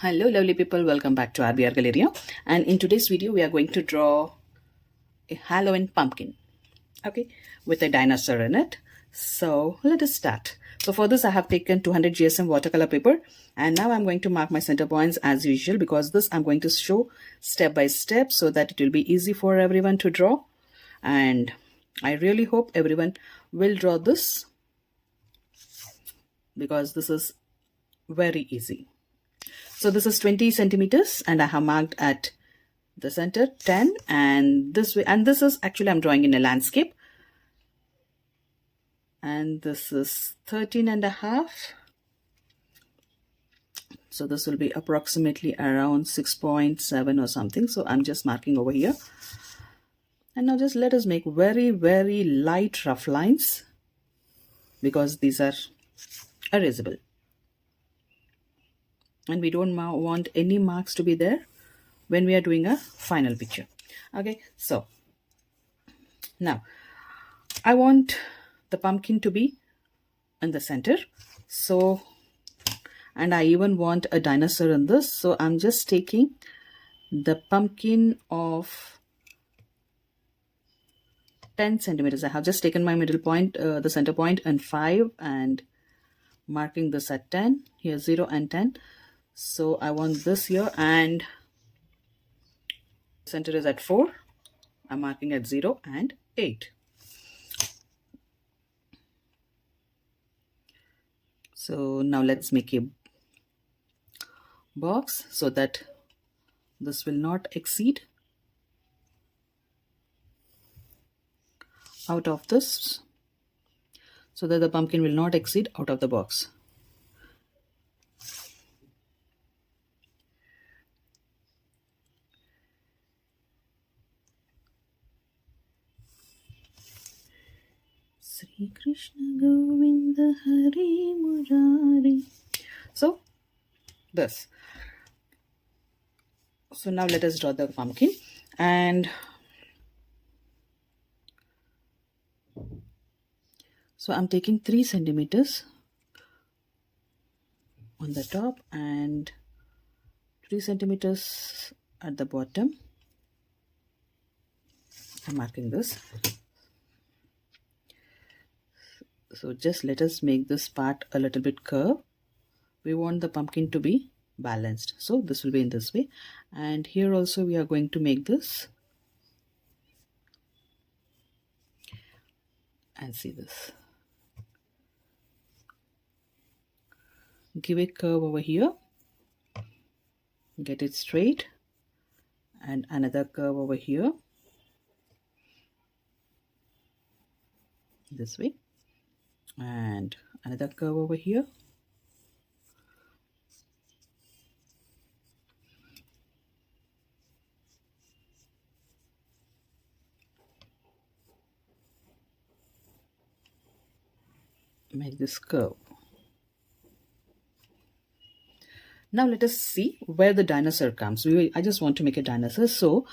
Hello lovely people, welcome back to RBR Galleria, and in today's video we are going to draw a Halloween pumpkin, okay, with a dinosaur in it. So let us start. So for this I have taken 200 GSM watercolor paper, and now I'm going to mark my center points as usual, because this I'm going to show step by step so that it will be easy for everyone to draw, and I really hope everyone will draw this because this is very easy. So this is 20 centimeters and I have marked at the center 10, and this way, and this is actually I'm drawing in a landscape, and this is 13 and a half. So this will be approximately around 6.7 or something. So I'm just marking over here, and now just let us make very light rough lines because these are erasable. And we don't want any marks to be there when we are doing a final picture. Okay, so now I want the pumpkin to be in the center. So, and I even want a dinosaur in this. So I'm just taking the pumpkin of 10 centimeters. I have just taken my middle point, the center point, and 5, and marking this at 10. Here 0 and 10. So I want this here, and center is at 4. I'm marking at 0 and 8. So now let's make a box so that this will not exceed out of this, so that the pumpkin will not exceed out of the box. Sri Krishna Govinda Hari Murari. So this. So now let us draw the pumpkin, and so I'm taking 3 centimeters on the top and 3 centimeters at the bottom. I'm marking this. So just let us make this part a little bit curved. We want the pumpkin to be balanced, so this will be in this way, and here also we are going to make this, and see this. Give a curve over here, get it straight, and another curve over here, this way, and another curve over here. Make this curve. Now let us see where the dinosaur comes. I just want to make a dinosaur. So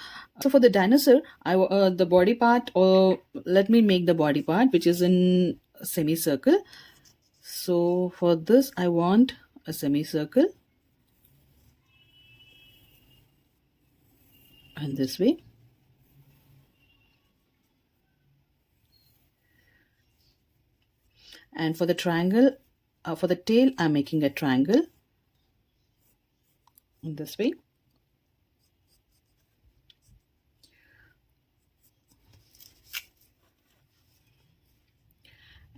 for the dinosaur, the body part, or let me make the body part which is in a semicircle. So for this I want a semicircle, and this way. And for the triangle, for the tail, I'm making a triangle in this way.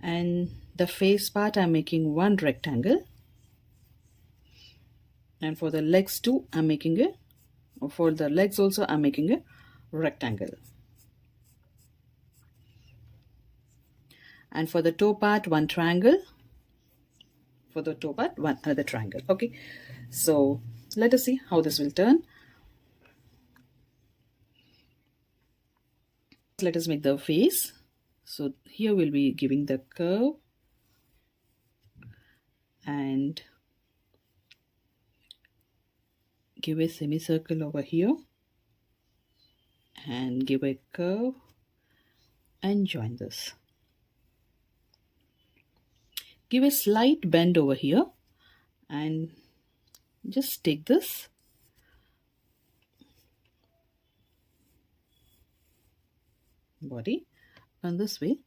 And the face part, I'm making one rectangle. And for the legs too, I'm making a, or for the legs also, I'm making a rectangle. And for the toe part, one triangle. For the toe part, another triangle. Okay, so let us see how this will turn. Let us make the face. So here we'll be giving the curve, and give a semicircle over here, and give a curve, and join this. Give a slight bend over here, and just take this body and this way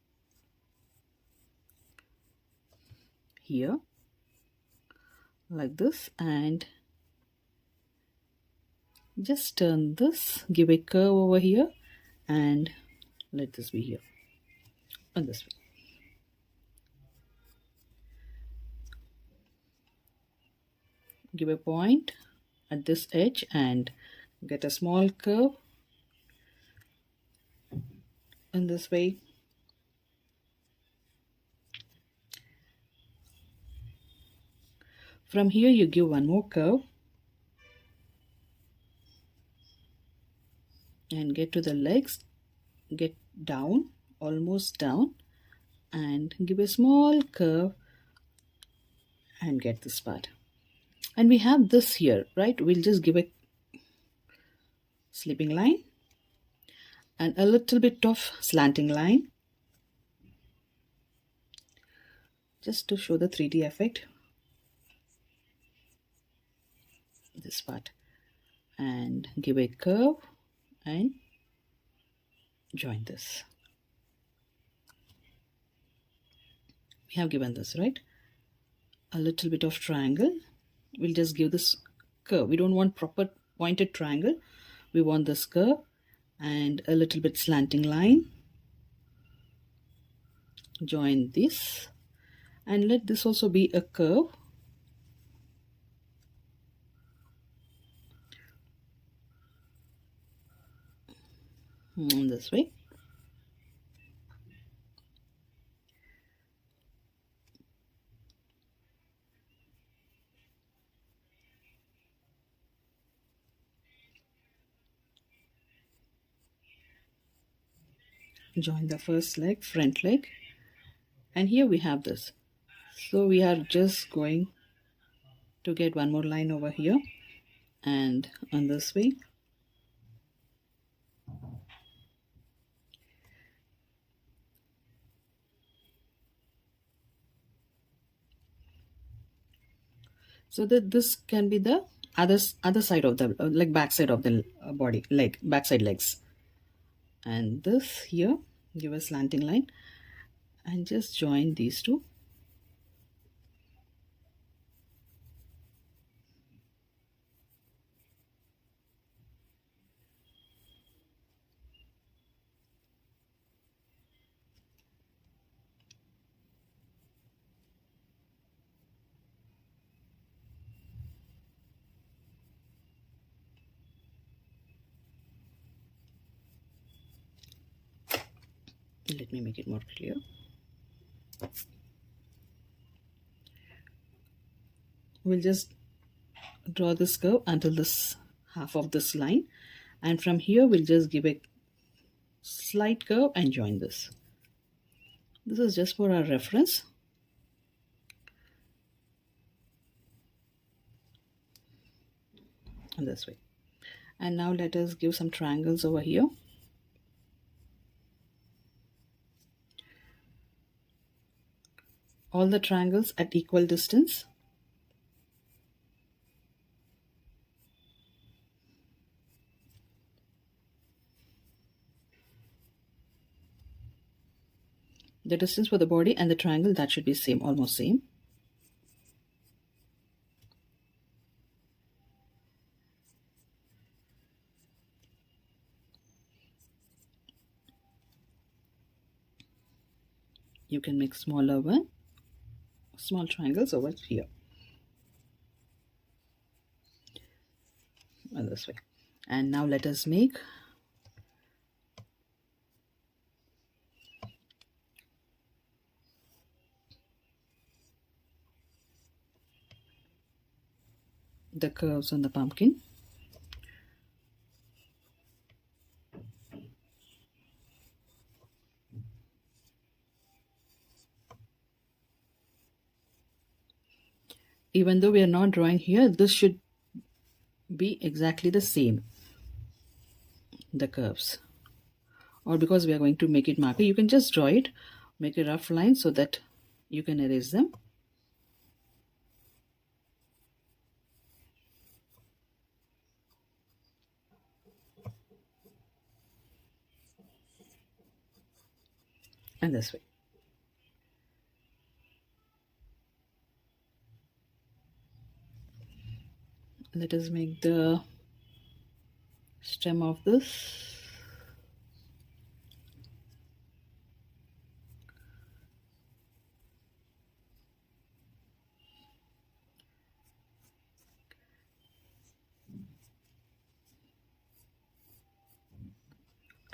here like this, and just turn this, give a curve over here, and let this be here and this way. Give a point at this edge and get a small curve in this way. From here you give one more curve and get to the legs, get down, almost down, and give a small curve and get this part. And we have this here, right? We'll just give a sleeping line and a little bit of slanting line just to show the 3D effect. This part, and give a curve and join this. We have given this, right? A little bit of triangle. We'll just give this curve. We don't want proper pointed triangle. We want this curve and a little bit slanting line. Join this and let this also be a curve. This way. Join the first leg, front leg, and here we have this. So we are just going to get one more line over here and on this way. So that this can be the other side of the like back side of the body, leg, backside legs. And this here, give a slanting line and just join these two. Let me make it more clear. We'll just draw this curve until this half of this line, and from here we'll just give a slight curve and join this. This is just for our reference. And this way. And now let us give some triangles over here. All the triangles at equal distance. The distance for the body and the triangle, that should be same, almost same. You can make smaller one, small triangles over here. And this way. And now let us make the curves on the pumpkin. Even though we are not drawing here, this should be exactly the same, the curves. Or because we are going to make it marker, you can just draw it, make a rough line so that you can erase them. and this way. Let us make the stem of this.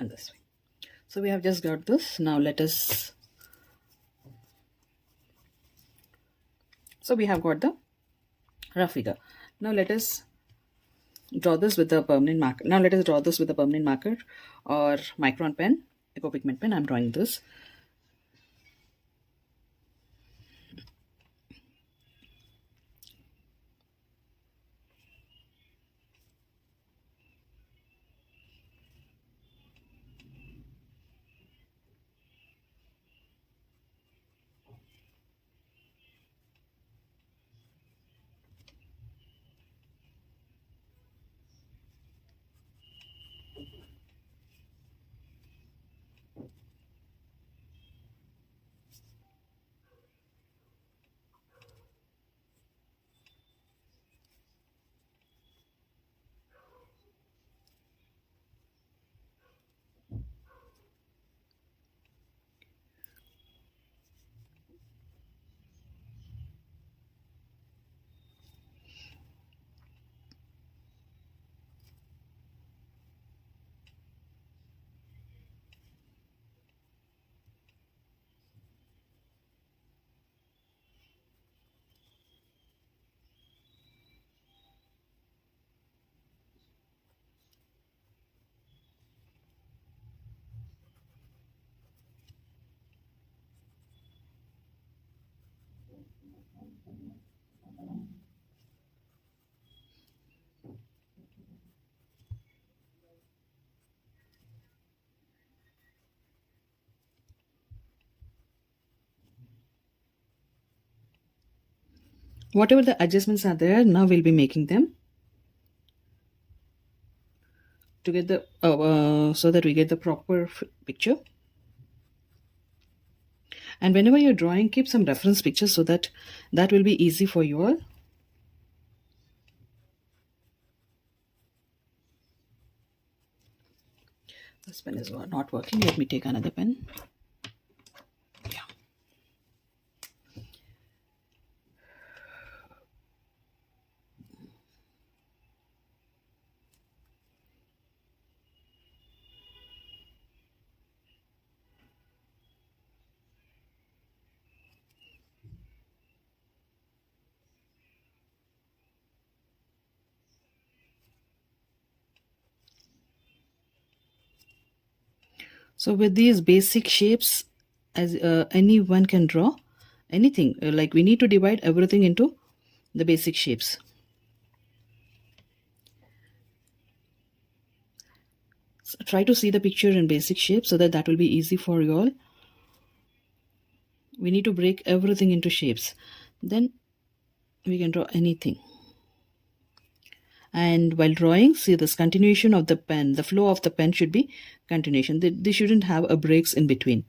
And this way. So we have just got this. Now let us, so we have got the rough figure. Now let us draw this with the permanent marker. Now let us draw this with the permanent marker or Micron pen, pigment pen. I'm drawing this. Whatever the adjustments are there, now we'll be making them to get the so that we get the proper picture. And whenever you're drawing, keep some reference pictures so that that will be easy for you all. This pen is not working. Let me take another pen. Yeah. So with these basic shapes, as anyone can draw anything, like we need to divide everything into the basic shapes. So try to see the picture in basic shape so that will be easy for you all. We need to break everything into shapes, then we can draw anything. And while drawing, see this continuation of the pen, the flow of the pen should be continuation. They shouldn't have a breaks in between.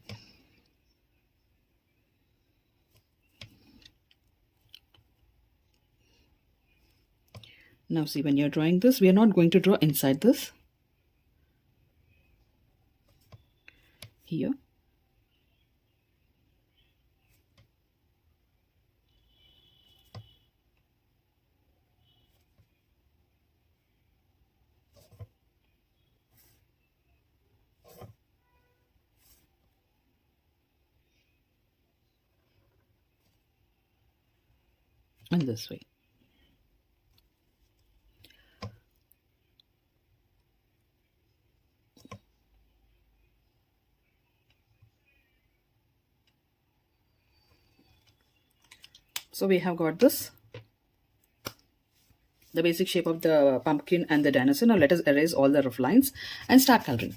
Now see, when you're drawing this, we are not going to draw inside this. Here. And this way. So we have got this, the basic shape of the pumpkin and the dinosaur. Now let us erase all the rough lines and start coloring.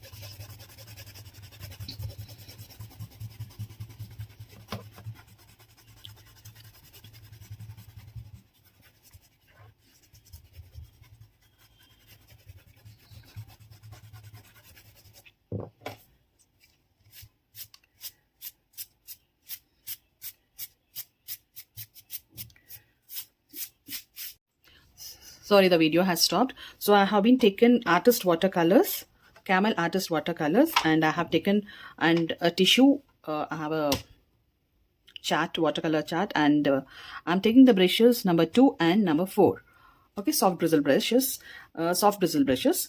Sorry, the video has stopped. So I have been taken artist watercolors, Camel artist watercolors, and I have taken and a tissue. I have a chart, watercolor chart, and I'm taking the brushes number 2 and number 4. Okay, soft bristle brushes, soft bristle brushes.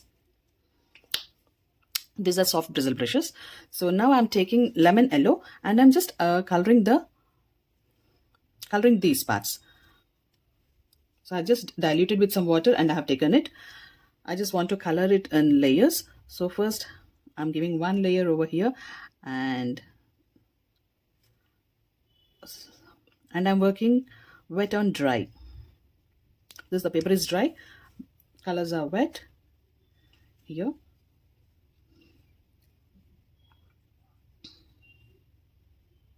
These are soft bristle brushes. So now I'm taking lemon yellow and I'm just coloring these parts. So I just diluted with some water and I have taken it. I just want to color it in layers. So first I'm giving one layer over here, and I'm working wet on dry. The paper is dry, colors are wet here.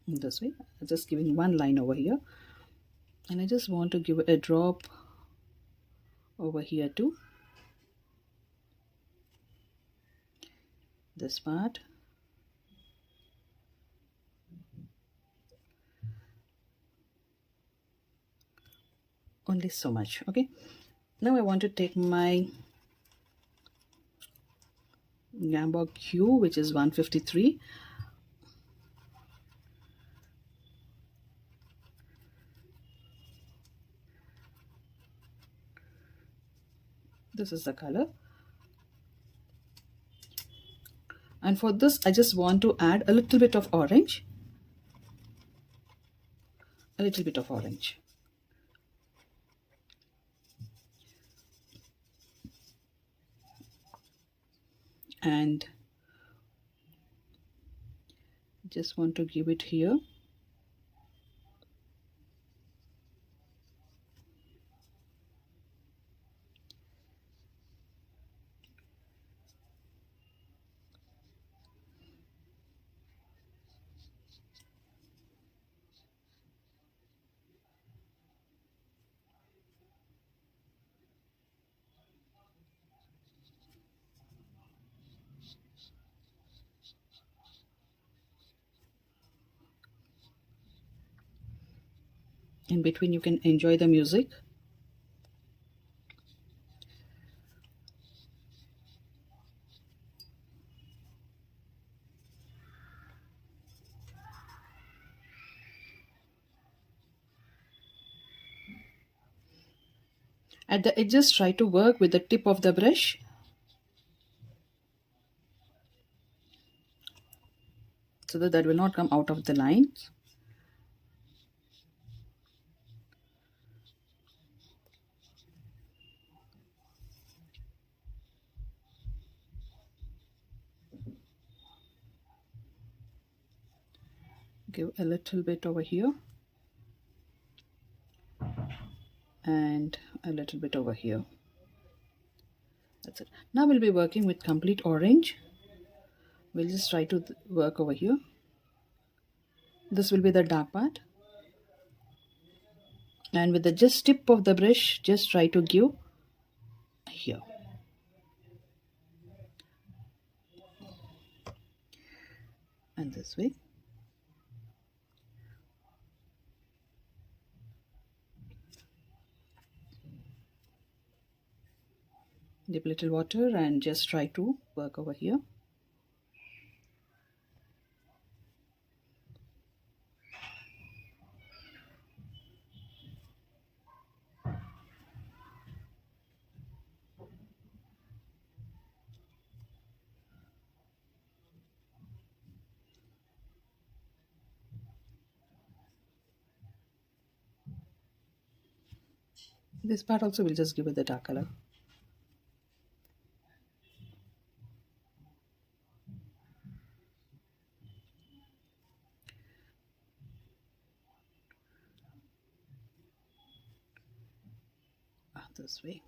This way, I'm just giving one line over here, and I just want to give a drop over here too. This part. Only so much. Okay, now I want to take my Gamboa Q, which is 153. This is the color. And for this, I just want to add a little bit of orange. A little bit of orange. And just want to give it here. In between, you can enjoy the music. At the edges, try to work with the tip of the brush. So that will not come out of the lines. Give a little bit over here. And a little bit over here. That's it. Now we'll be working with complete orange. We'll just try to work over here. This will be the dark part. And with the just tip of the brush, just try to give here. And this way. Dip a little water and just try to work over here. This part also will just give it the dark color. This way.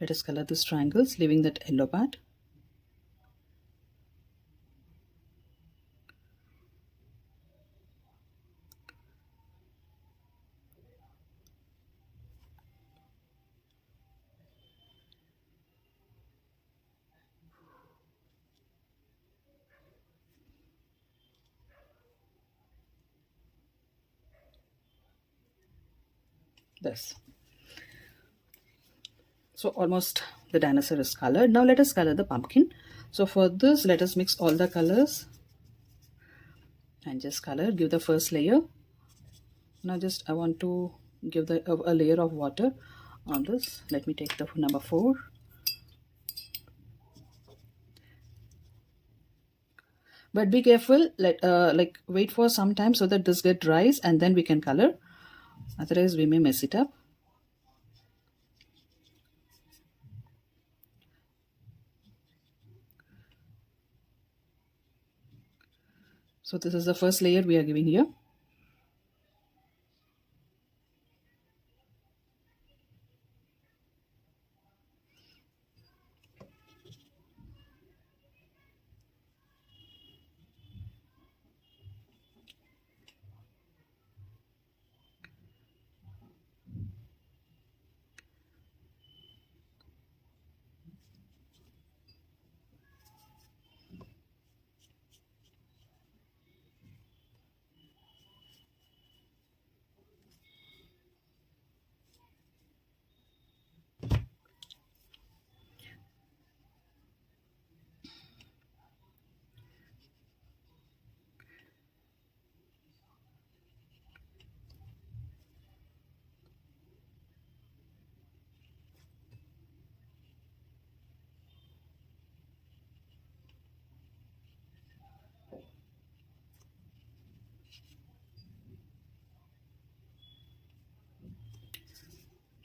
Let us color these triangles, leaving that yellow part. this. So almost the dinosaur is colored. Now let us color the pumpkin. So for this, let us mix all the colors and just color. Give the first layer. Now just I want to give the a layer of water on this. Let me take the number 4. But be careful, like wait for some time so that this get dries and then we can color. Otherwise we may mess it up. So this is the first layer we are giving here.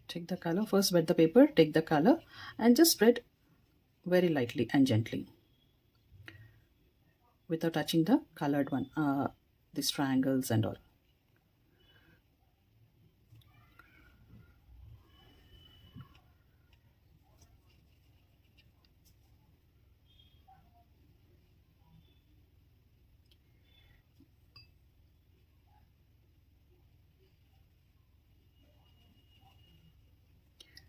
Take the color, first wet the paper, take the color and just spread very lightly and gently without touching the colored one, these triangles and all.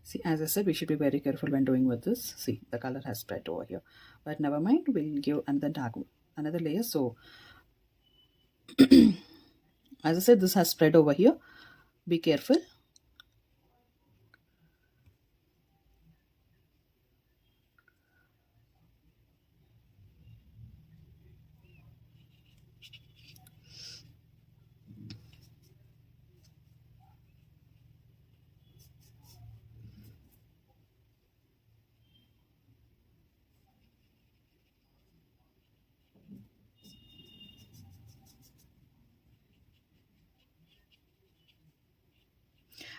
See, as I said, we should be very careful when doing with this. See, the color has spread over here, but never mind, we'll give another layer. So as I said, this has spread over here. Be careful.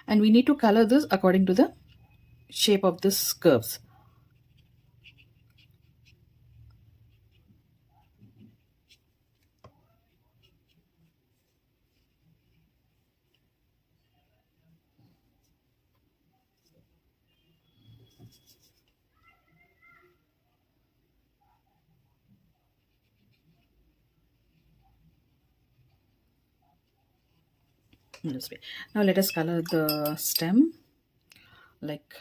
And we need to color this according to the shape of this curves. This way. Now let us color the stem. Like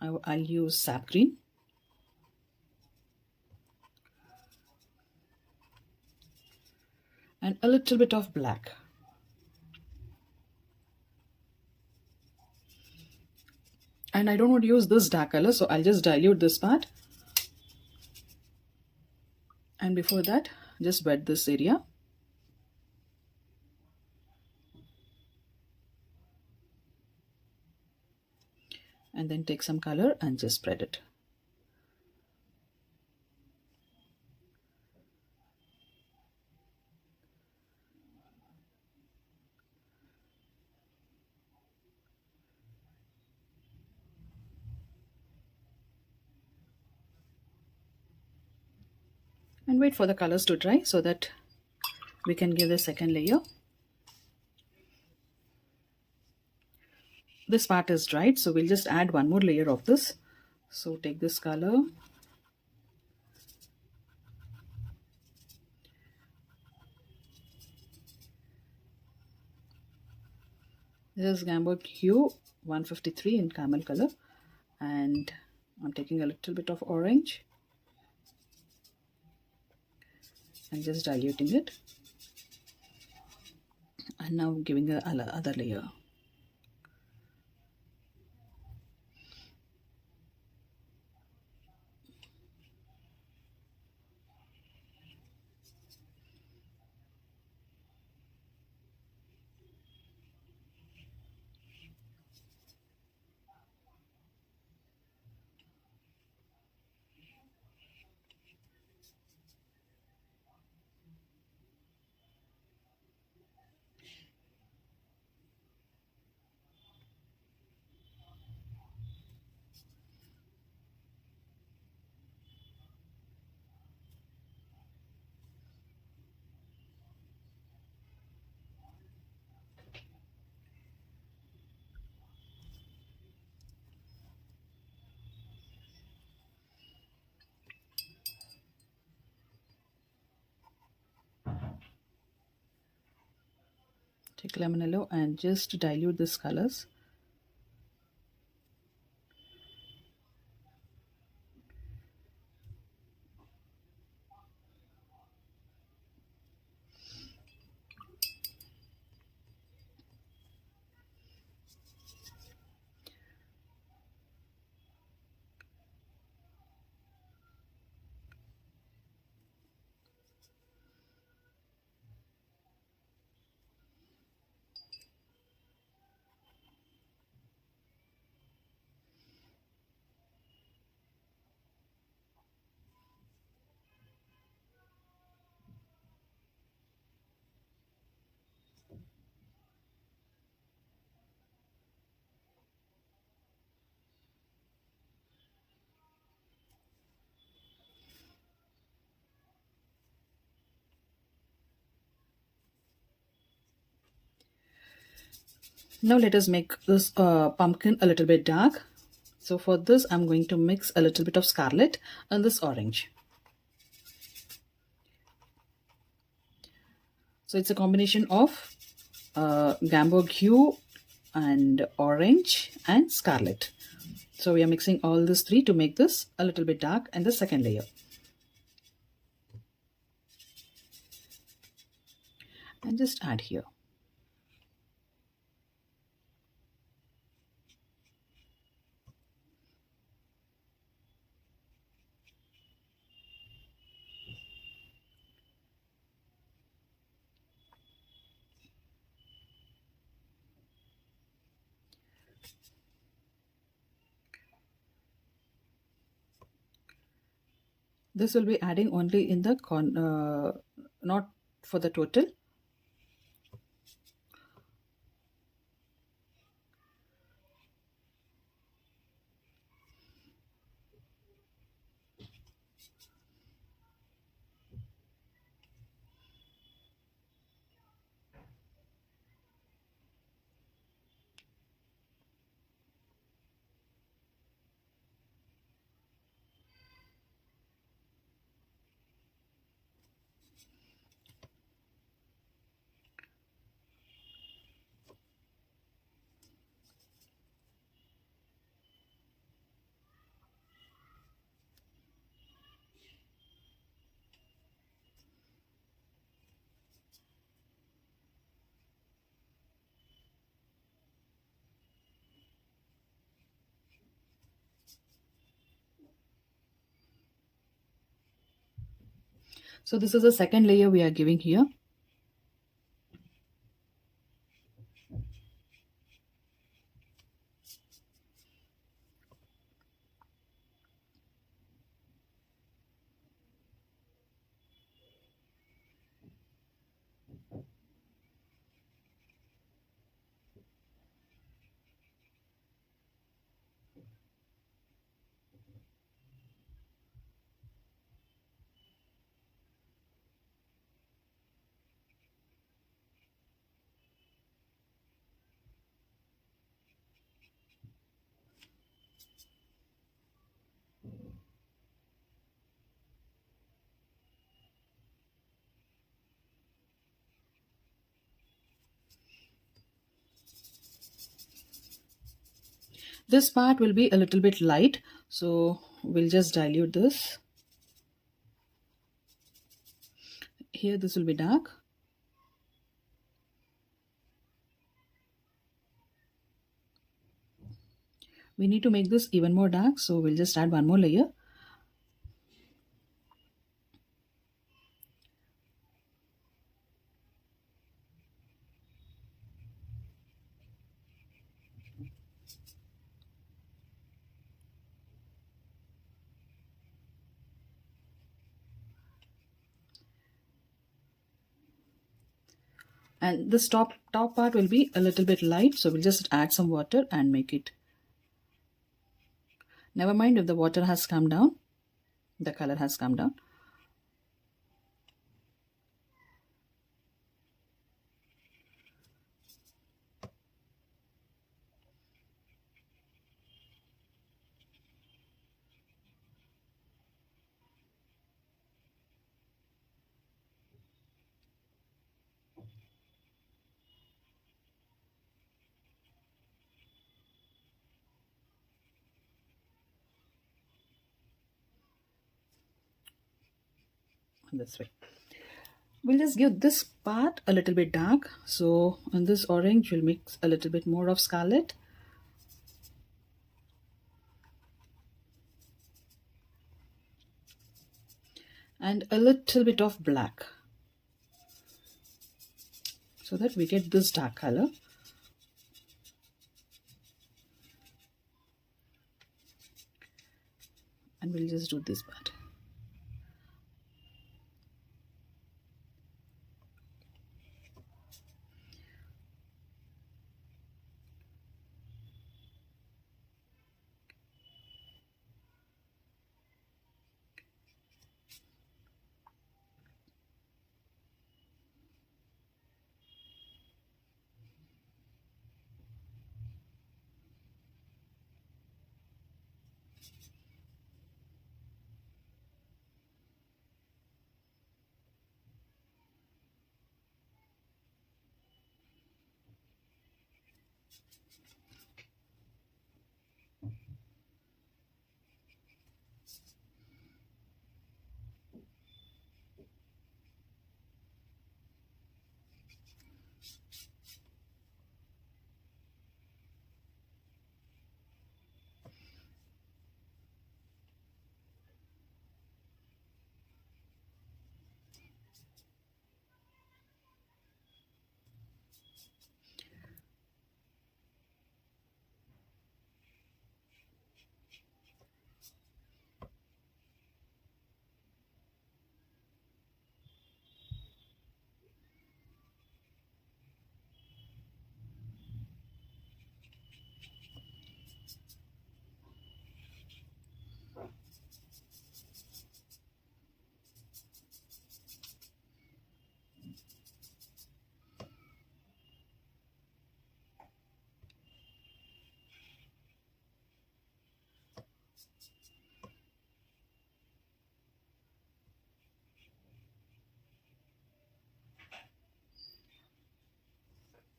I'll use sap green. And a little bit of black. And I don't want to use this dark color, so I'll just dilute this part. And before that, just wet this area. And then take some color and just spread it. And wait for the colors to dry so that we can give the second layer. This part is dried, so we'll just add one more layer of this. So take this color, this is Gamboa Hue 153 in camel color, and I'm taking a little bit of orange and just diluting it, and now giving the other layer. Take lemon yellow and just dilute these colors. Now let us make this pumpkin a little bit dark. So for this, I'm going to mix a little bit of scarlet and this orange. So it's a combination of gambo hue and orange and scarlet. So we are mixing all these three to make this a little bit dark and the second layer. And just add here. This will be adding only in the not for the total. So this is the second layer we are giving here. This part will be a little bit light, so we'll just dilute this. Here this will be dark. We need to make this even more dark, so we'll just add one more layer. And this top part will be a little bit light, so we'll just add some water and make it. Never mind if the water has come down, the color has come down. this way. We'll just give this part a little bit dark. So on this orange, we'll mix a little bit more of scarlet. And a little bit of black, so that we get this dark color. And we'll just do this part.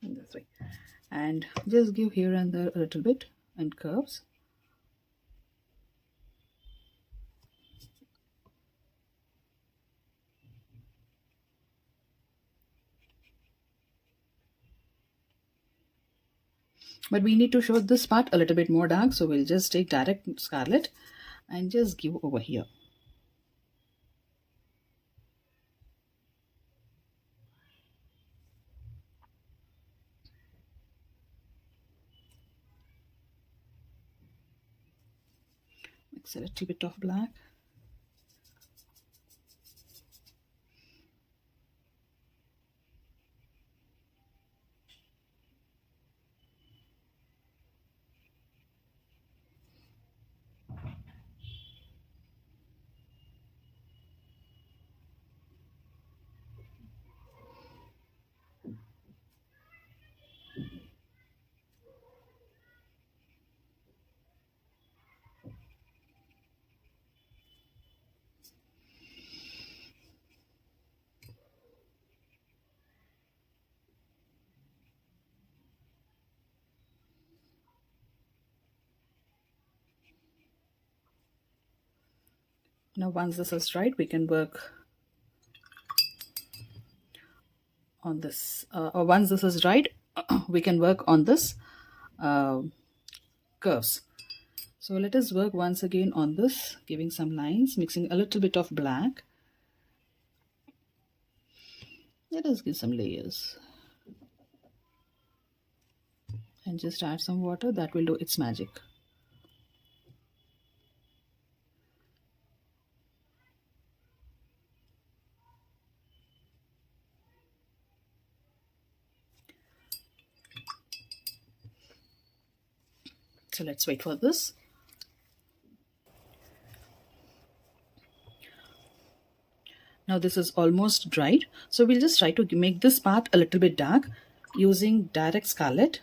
This way, and just give here and there a little bit and curves. But we need to show this part a little bit more dark, so we'll just take direct scarlet and just give over here. Mix a little bit of black. Now once this is dried, we can work on this, or once this is dried, we can work on this curves. So let us work once again on this, giving some lines, mixing a little bit of black. Let us give some layers and just add some water. That will do its magic. So let's wait for this. Now this is almost dried. So we'll just try to make this part a little bit dark using direct scarlet.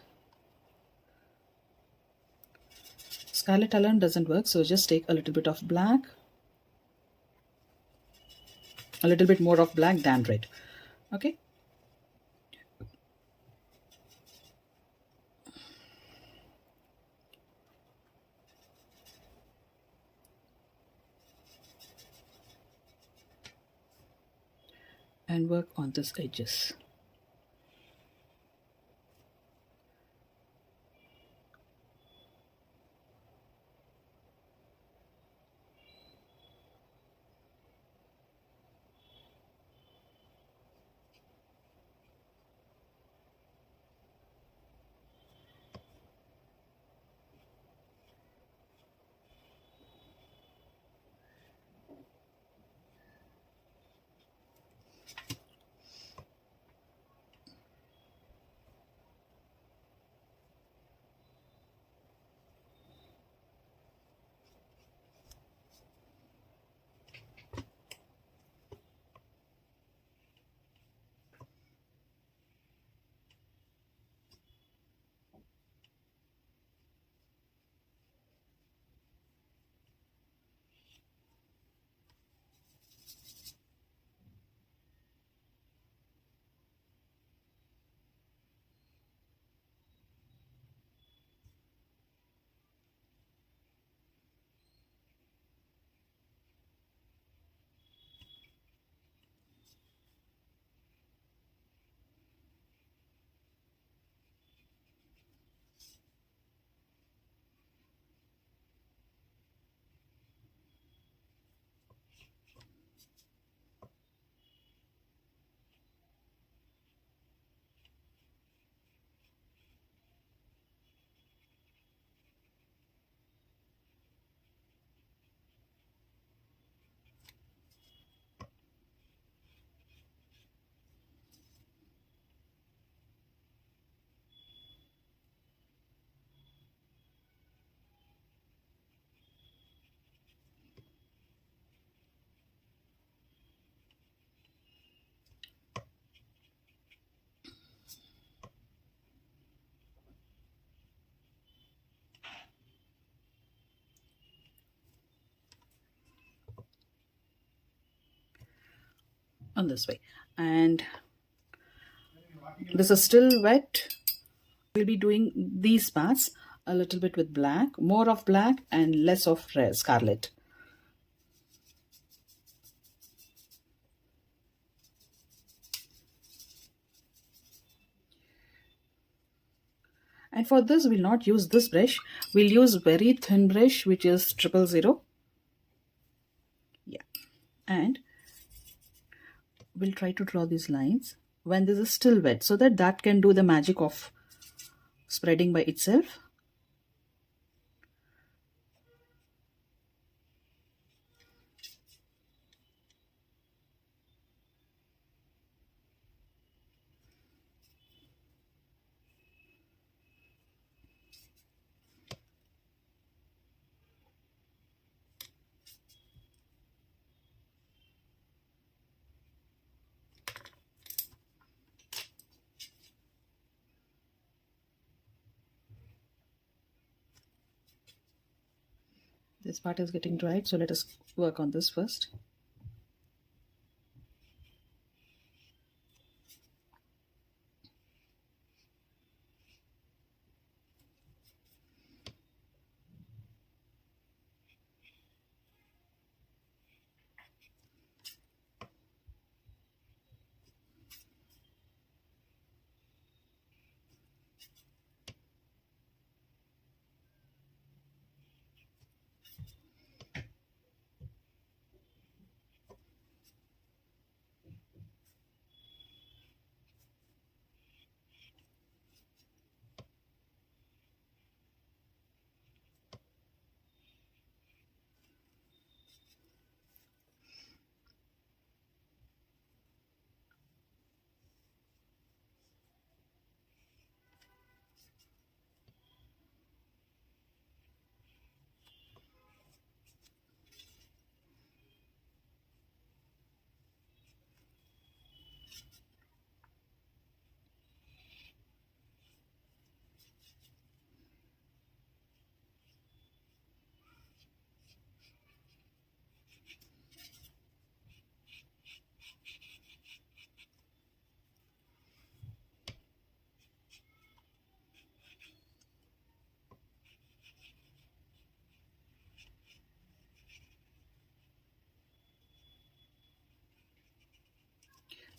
Scarlet alone doesn't work, so just take a little bit of black. A little bit more of black than red. Okay. and work on these edges. On this way, and this is still wet. We'll be doing these parts a little bit with black, more of black and less of red, scarlet. And for this, we'll not use this brush. We'll use very thin brush, which is 000. Yeah, and we'll try to draw these lines when this is still wet, so that that can do the magic of spreading by itself. This part is getting dried, so let us work on this first.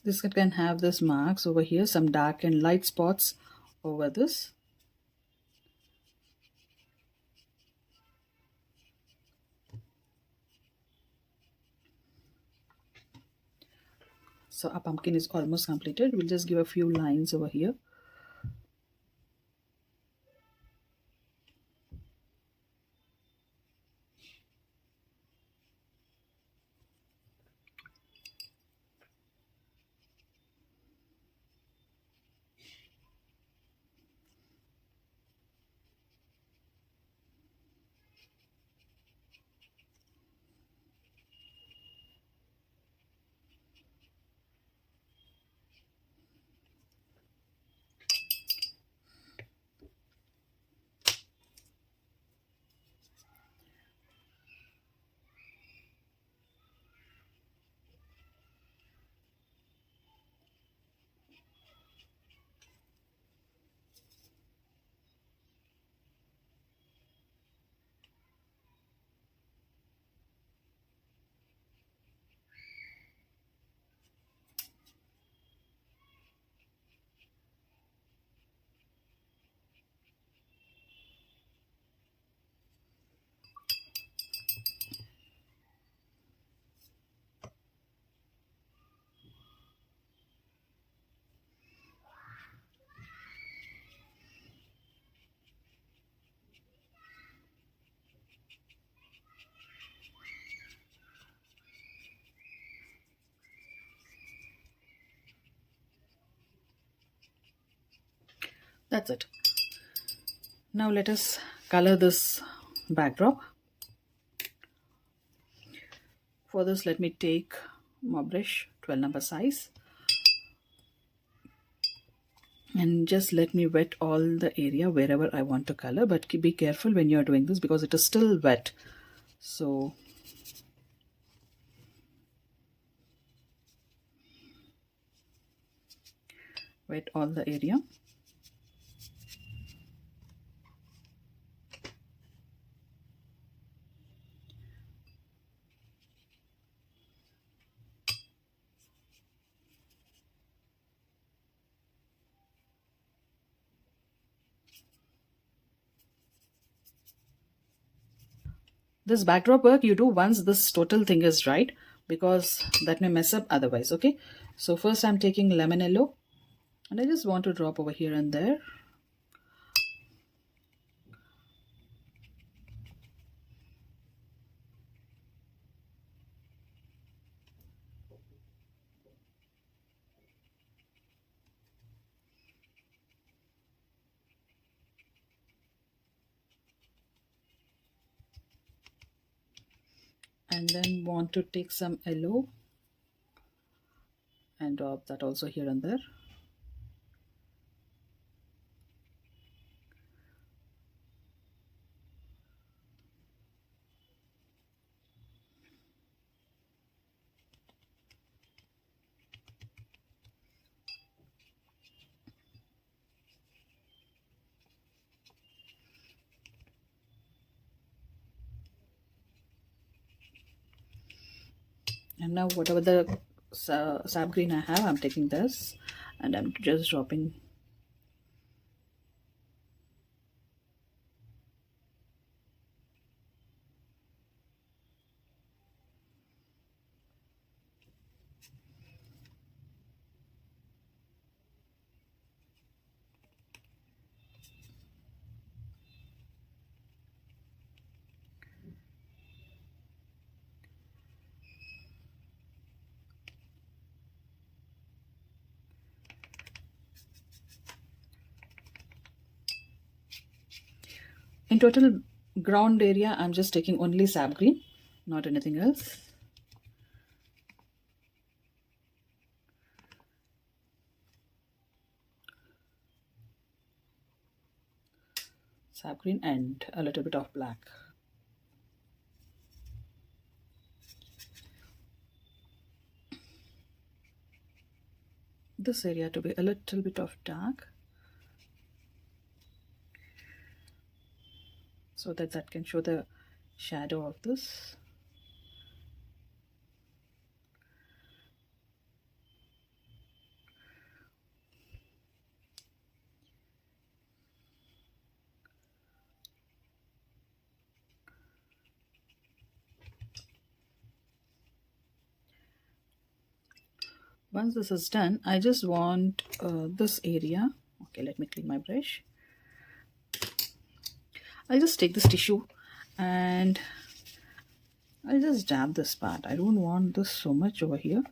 This can have this marks over here, some dark and light spots over this. So our pumpkin is almost completed. We'll just give a few lines over here. That's it. Now let us color this backdrop. For this, let me take my brush, 12 number size, and just let me wet all the area wherever I want to color, but be careful when you're doing this because it is still wet. So wet all the area. This backdrop work you do once this total thing is right, because that may mess up otherwise. Okay, so first I'm taking lemon yellow and I just want to drop over here and there. And then want to take some yellow and drop that also here and there. And now whatever the sap green I have, I'm taking this and I'm just dropping. In total ground area, I'm just taking only sap green, not anything else. Sap green and a little bit of black. This area to be a little bit of dark, so that can show the shadow of this. Once this is done, I just want this area. Okay, let me clean my brush. I'll just take this tissue and I'll just dab this part. I don't want this so much over here.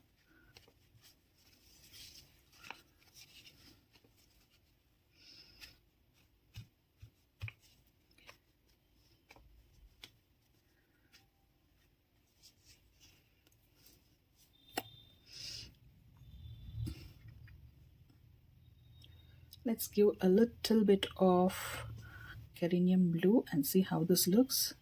Let's give a little bit of cadmium blue and see how this looks.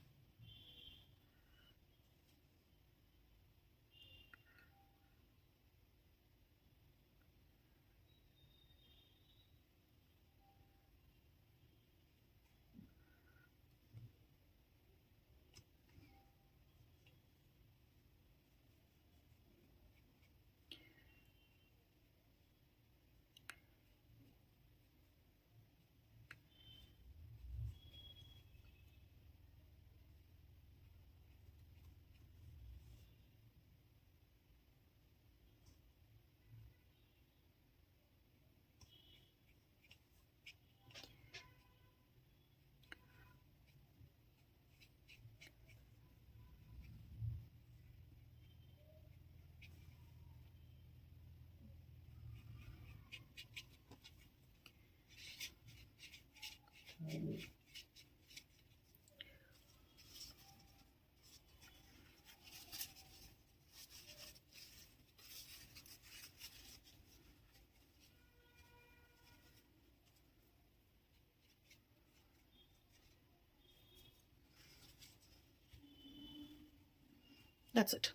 That's it.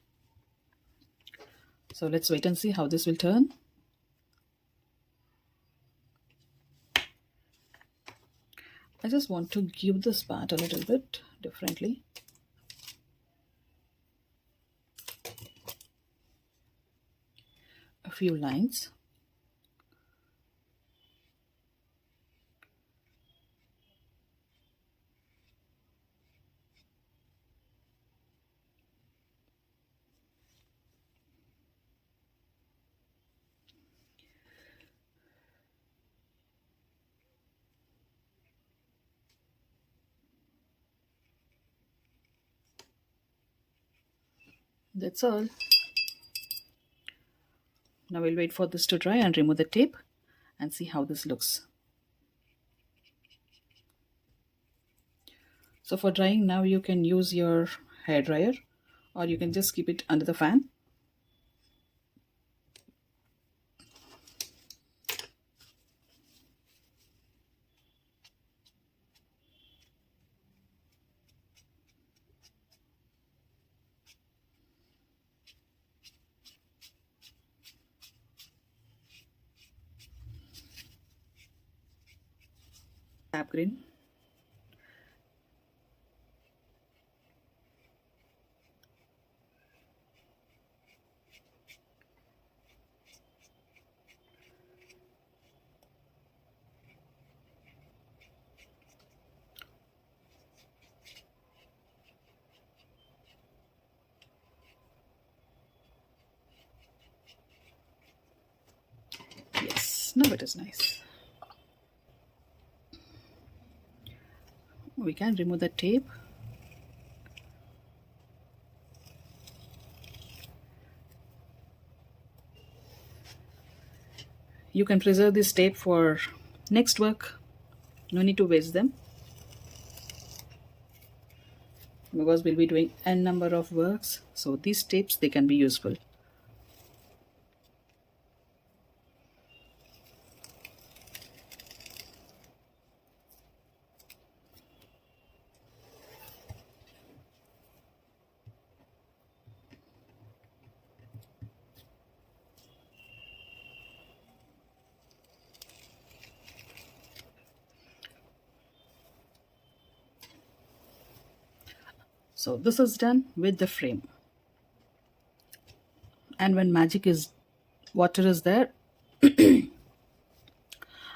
So let's wait and see how this will turn. I just want to give this part a little bit differently. A few lines. That's all. Now we'll wait for this to dry and remove the tape and see how this looks. So for drying now, you can use your hair dryer or you can just keep it under the fan. Sap green. Yes, now it is nice. We can remove the tape. You can preserve this tape for next work. No need to waste them, because we'll be doing n number of works, so these tapes, they can be useful. So this is done with the frame. And when water is there,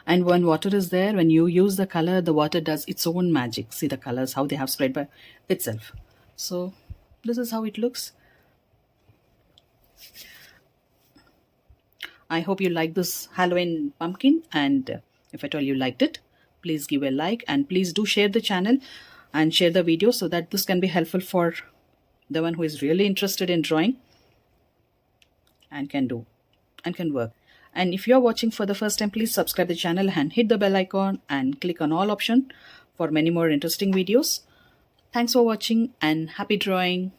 and when water is there, when you use the color, the water does its own magic. See the colors, how they have spread by itself. So this is how it looks. I hope you like this Halloween pumpkin, and if at all you liked it, please give a like, and please do share the channel and share the video so that this can be helpful for the one who is really interested in drawing and can work. And if you're watching for the first time, please subscribe the channel and hit the bell icon and click on all option for many more interesting videos. Thanks for watching and happy drawing.